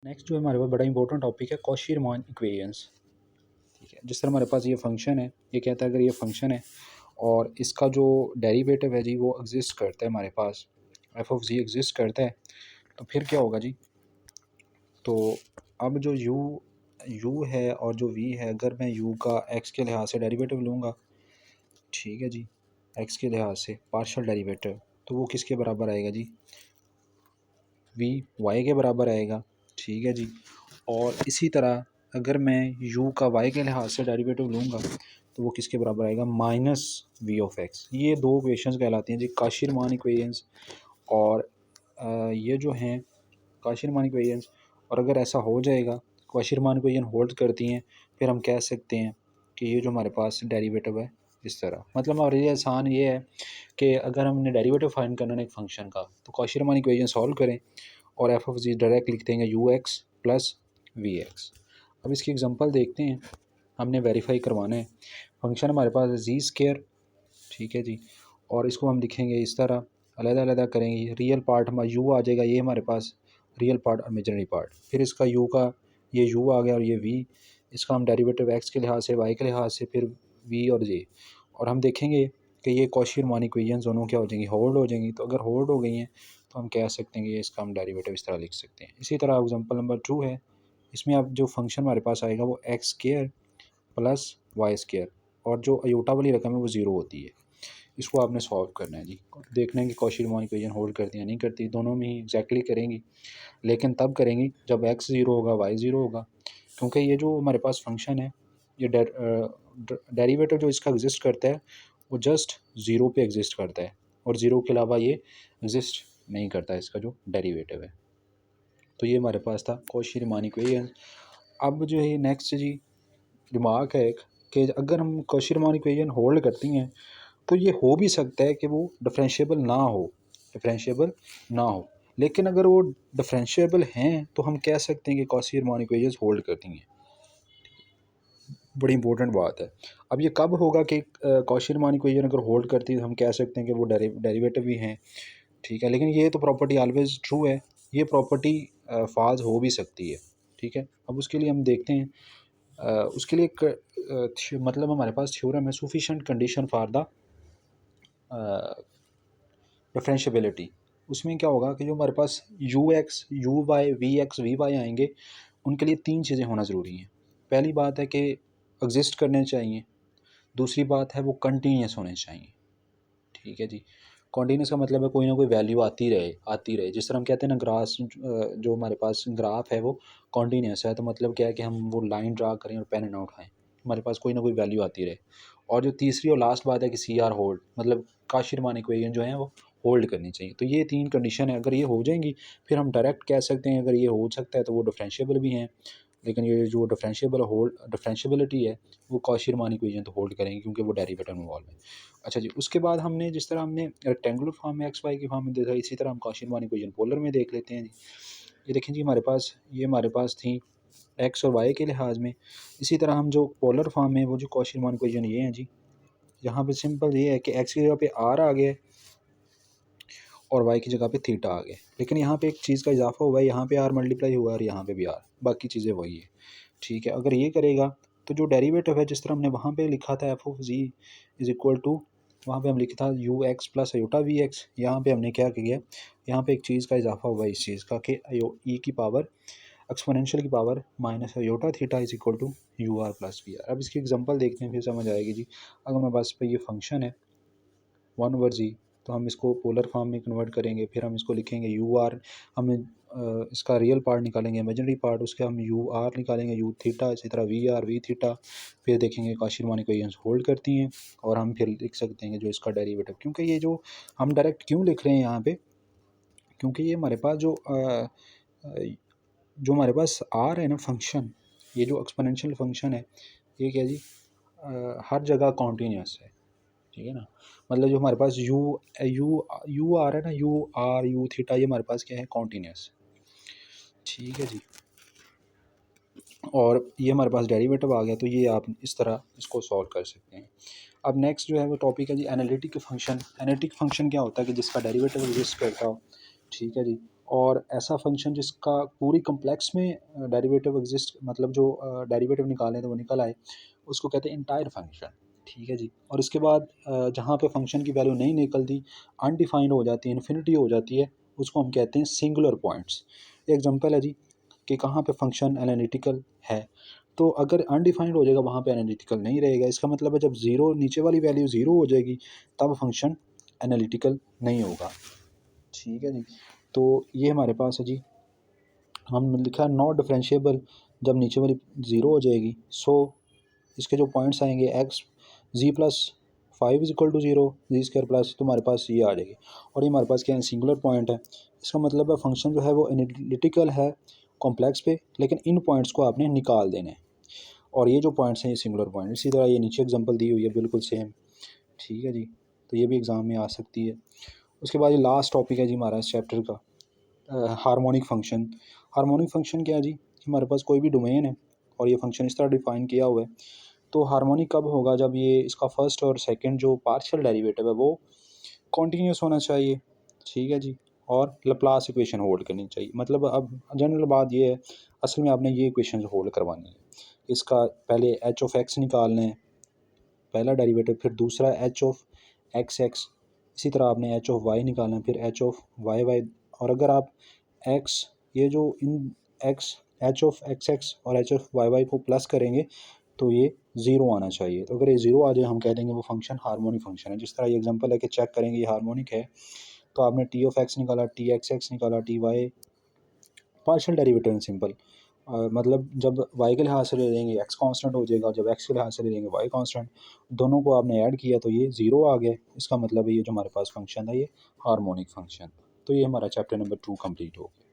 Next जो हमारे पास बड़ा इंपॉर्टेंट टॉपिक है कॉशी-रीमान इक्वेशंस। ठीक है, जिस तरह हमारे पास ये फंक्शन है, ये कहता है अगर ये फंक्शन है और इसका जो डेरिवेटिव है जी वो एग्जिस्ट करता है, हमारे पास एफ ऑफ जी एग्जिस्ट करता है, तो फिर क्या होगा जी। तो अब जो यू है और जो वी है, अगर मैं यू का एक्स के लिहाज से डेरिवेटिव लूँगा, ठीक है जी, एक्स के लिहाज से पार्शियल डेरिवेटिव, तो वो किसके बराबर आएगा जी, वी वाई के बराबर आएगा। ठीक है जी, और इसी तरह अगर मैं u का y के लिहाज से डेरिवेटिव लूँगा तो वो किसके बराबर आएगा, माइनस वी ऑफ एक्स। ये दो इक्वेशंस कहलाती हैं जी कॉशी-रीमान इक्वेशंस। और ये जो हैं कॉशी-रीमान इक्वेशंस, और अगर ऐसा हो जाएगा कॉशी-रीमान इक्वेशन होल्ड करती हैं, फिर हम कह सकते हैं कि ये जो हमारे पास डेरिवेटिव है इस तरह, मतलब हमारे लिए आसान ये है कि अगर हमने डेरिवेटिव फाइंड करना है एक फंक्शन का, तो कॉशी-रीमान इक्वेशन सॉल्व करें और एफ ऑफ जी डायरेक्ट लिख देंगे u x plus v x. अब इसकी एग्जांपल देखते हैं, हमने वेरीफाई करवाना है। फंक्शन हमारे पास है जी स्केयर, ठीक है जी, और इसको हम लिखेंगे इस तरह, अलग-अलग करेंगे। रियल पार्ट हमारा यू आ जाएगा, ये हमारे पास रियल पार्ट इमेजिनरी पार्ट, फिर इसका यू का ये यू आ गया और ये वी, इसका हम डेरिवेटिव एक्स के लिहाज से वाई के लिहाज से, फिर वी और जे, और हम देखेंगे कि ये कॉशी-रीमान इक्वेशंस दोनों क्या हो जाएंगी, होल्ड हो जाएंगी। तो अगर होल्ड हो गई हैं तो हम कह सकते हैं कि इसका हम डेरिवेटिव इस तरह लिख सकते हैं। इसी तरह एग्जांपल नंबर 2 है, इसमें अब जो फंक्शन हमारे पास आएगा वो x square plus y square, और जो अयोटा वाली रकम है वो ज़ीरो होती है। इसको आपने सॉल्व करना है जी, देखना है कि कॉशी-रीमान इक्वेशन होल्ड करती है नहीं करती। दोनों में ही एग्जैक्टली करेंगी, लेकिन तब करेंगी जब एक्स ज़ीरो होगा, वाई ज़ीरो होगा, क्योंकि ये जो हमारे पास फंक्शन है, ये डेरिवेटिव जो इसका एग्जिस्ट करता है वो जस्ट ज़ीरो पे एग्जिस्ट करता है, और ज़ीरो के अलावा ये एग्जिस्ट नहीं करता इसका जो डेरिवेटिव है। तो ये हमारे पास था कॉशी-रीमान इक्वेशन। अब जो है नेक्स्ट जी रिमार्क है एक, कि अगर हम कॉशी-रीमान इक्वेशन होल्ड करती हैं तो ये हो भी सकता है कि वो डिफरेंशिएबल ना हो, लेकिन अगर वो डिफरेंशिएबल हैं तो हम कह सकते हैं कि कॉशी-रीमान इक्वेशंस होल्ड करती हैं। बड़ी इंपॉर्टेंट बात है। अब ये कब होगा कि कॉशी-रीमान इक्वेशन अगर होल्ड करती है तो हम कह सकते हैं कि वो डेरिवेटिव भी हैं, ठीक है। लेकिन ये तो प्रॉपर्टी ऑलवेज ट्रू है, ये प्रॉपर्टी फॉल्स हो भी सकती है, ठीक है। अब उसके लिए हम देखते हैं, उसके लिए एक मतलब हमारे पास थ्योरम है, sufficient condition for the differentiability. उसमें क्या होगा कि जो हमारे पास U X U Y V X V Y आएंगे, उनके लिए तीन चीज़ें होना ज़रूरी हैं। पहली बात है कि एग्जिस्ट करने चाहिए, दूसरी बात है वो कंटिन्यूस होने चाहिए, ठीक है जी। कॉन्टीन्यूस का मतलब है कोई ना कोई वैल्यू आती रहे। जिस तरह हम कहते हैं ना, ग्रास जो हमारे पास ग्राफ है वो कॉन्टीन्यूस है, तो मतलब क्या है कि हम वो लाइन ड्रा करें और पेन ना उठाएं, हमारे पास कोई ना कोई वैल्यू आती रहे। और जो तीसरी और लास्ट बात है कि सी आर होल्ड, मतलब कॉशी-रीमान इक्वेशन जो है वो होल्ड करनी चाहिए। तो ये तीन कंडीशन है, अगर ये हो जाएंगी फिर हम डायरेक्ट कह सकते हैं अगर ये हो सकता है तो वो डिफरेंशिएबल भी हैं। लेकिन ये जो डिफरेंशिएबिलिटी है वो कॉशी-रीमान इक्वेशन तो होल्ड करेंगे क्योंकि वो डेरिवेटिव इन्वॉल्व है। अच्छा जी, उसके बाद हमने जिस तरह हमने रेक्टेंगुलर फॉर्म में एक्स वाई की फॉर्म में देखा, इसी तरह हम कॉशी-रीमान इक्वेशन पोलर में देख लेते हैं जी। ये देखें जी, हमारे पास थी एक्स और वाई के लिहाज में। इसी तरह हम जो पोलर फॉर्म में वो जो कॉशी-रीमान इक्वेशन ये हैं जी, यहाँ पे सिंपल ये है कि एक्स की जगह पे आर आ गया और वाई की जगह पे थीटा आ गया, लेकिन यहाँ पे एक चीज़ का इजाफा हुआ है, यहाँ पे आर मल्टीप्लाई हुआ है और यहाँ पे भी आर, बाकी चीज़ें वही है, ठीक है। अगर ये करेगा तो जो डेरिवेटिव है, जिस तरह हमने वहाँ पे लिखा था f of g is equal to, वहाँ पे हम लिखा था u x plus iota v x, यहाँ पे हमने क्या किया, यहाँ पे एक चीज़ का इजाफा हुआ है इस चीज़ का कि ई की पावर एक्सपोनेंशियल की power minus iota theta is equal to u r plus v r. अब इसकी एग्जांपल देखते हैं, फिर समझ आएगी जी। अगर हमारे पास पे ये फंक्शन है 1/g, तो हम इसको पोलर फॉर्म में कन्वर्ट करेंगे, फिर हम इसको लिखेंगे यू आर, हमें इसका रियल पार्ट निकालेंगे, इमेजिनरी पार्ट, उसके हम यू आर निकालेंगे, यू थीटा, इसी तरह वी आर वी थीटा, फिर देखेंगे कॉशी-रीमान इक्वेशंस होल्ड करती हैं, और हम फिर लिख सकते हैं कि जो इसका डेरिवेटिव, क्योंकि ये जो हम डायरेक्ट क्यों लिख रहे हैं यहाँ पे, क्योंकि ये हमारे पास जो हमारे पास आर है ना फंक्शन, ये जो एक्सपोनेंशियल फंक्शन है, ये क्या जी, हर जगह कॉन्टीन्यूस है, ठीक है ना। मतलब जो हमारे पास यू यू यू आ रहा है ना, यू आर यू थीटा, ये हमारे पास क्या है, कॉन्टीन्यूस, ठीक है जी। और ये हमारे पास डेरिवेटिव आ गया, तो ये आप इस तरह इसको सॉल्व कर सकते हैं। अब नेक्स्ट जो है वो टॉपिक है जी एनालिटिक फंक्शन। एनालिटिक फंक्शन क्या होता है कि जिसका डेरिवेटिव एग्जिस्ट करता हो, ठीक है जी, और ऐसा फंक्शन जिसका पूरी कॉम्प्लेक्स में डेरिवेटिव एग्जिस्ट, मतलब जो डेरिवेटिव निकालें तो वो निकल आए, उसको कहते हैं इंटायर फंक्शन। ठीक है जी। और इसके बाद जहाँ पे फंक्शन की वैल्यू नहीं निकलती, अनडिफाइंड हो जाती है, इन्फिनिटी हो जाती है, उसको हम कहते हैं सिंगुलर पॉइंट्स। एग्जांपल है जी कि कहाँ पे फंक्शन एनालिटिकल है, तो अगर अनडिफाइंड हो जाएगा वहाँ पे एनालिटिकल नहीं रहेगा। इसका मतलब है जब ज़ीरो, नीचे वाली वैल्यू ज़ीरो हो जाएगी तब फंक्शन एनालिटिकल नहीं होगा। ठीक है जी। तो ये हमारे पास है जी, हम लिखा नॉट डिफरेंशिएबल जब नीचे वाली ज़ीरो हो जाएगी। सो इसके जो पॉइंट्स आएंगे x g plus 5 is equal to zero, g square plus, तो हमारे पास ये आ जाएगी। और ये हमारे पास क्या है, सिंगुलर पॉइंट है। इसका मतलब है फंक्शन जो है वो एनालिटिकल है कॉम्प्लेक्स पे, लेकिन इन पॉइंट्स को आपने निकाल देना है, और ये जो पॉइंट्स हैं ये सिंगुलर पॉइंट। इसी तरह ये नीचे एग्जांपल दी हुई है बिल्कुल सेम। ठीक है जी। तो ये भी एग्ज़ाम में आ सकती है। उसके बाद ये लास्ट टॉपिक है जी हमारा इस चैप्टर का, हार्मोनिक फंक्शन। हार्मोनिक फंक्शन क्या है जी, हमारे पास कोई भी डोमेन है और ये फंक्शन इस तरह डिफाइन किया हुआ है। तो हार्मोनिक कब होगा, जब ये इसका फर्स्ट और सेकंड जो पार्शियल डेरिवेटिव है वो कॉन्टीन्यूस होना चाहिए। ठीक है जी। और लैप्लास इक्वेशन होल्ड करनी चाहिए। मतलब अब जनरल बात ये है, असल में आपने ये इक्वेशन होल्ड करवानी है। इसका पहले एच ऑफ एक्स निकालना है, पहला डेरिवेटिव, फिर दूसरा एच ऑफ एक्स एक्स, इसी तरह आपने एच ऑफ वाई निकालना है, फिर एच ऑफ वाई वाई। और अगर आप एक्स, ये जो इन X, H of X X और एच ऑफ वाई वाई को प्लस करेंगे तो ये ज़ीरो आना चाहिए। तो अगर ये ज़ीरो आ जाए हम कह देंगे वो फंक्शन हार्मोनिक फंक्शन है। जिस तरह ये एग्जांपल है कि चेक करेंगे ये हार्मोनिक है, तो आपने टी ऑफ एक्स निकाला, टी एक्स एक्स निकाला, t y, partial derivative in simple, मतलब जब y के लिहाज से ले लेंगे x कांस्टेंट हो जाएगा, और जब x के लिहाज से ले लेंगे y कांस्टेंट, दोनों को आपने ऐड किया तो ये ज़ीरो आ गया। इसका मतलब है ये जो हमारे पास फंक्शन है ये हार्मोनिक फंक्शन। तो ये हमारा चैप्टर नंबर 2 कंप्लीट हो गया।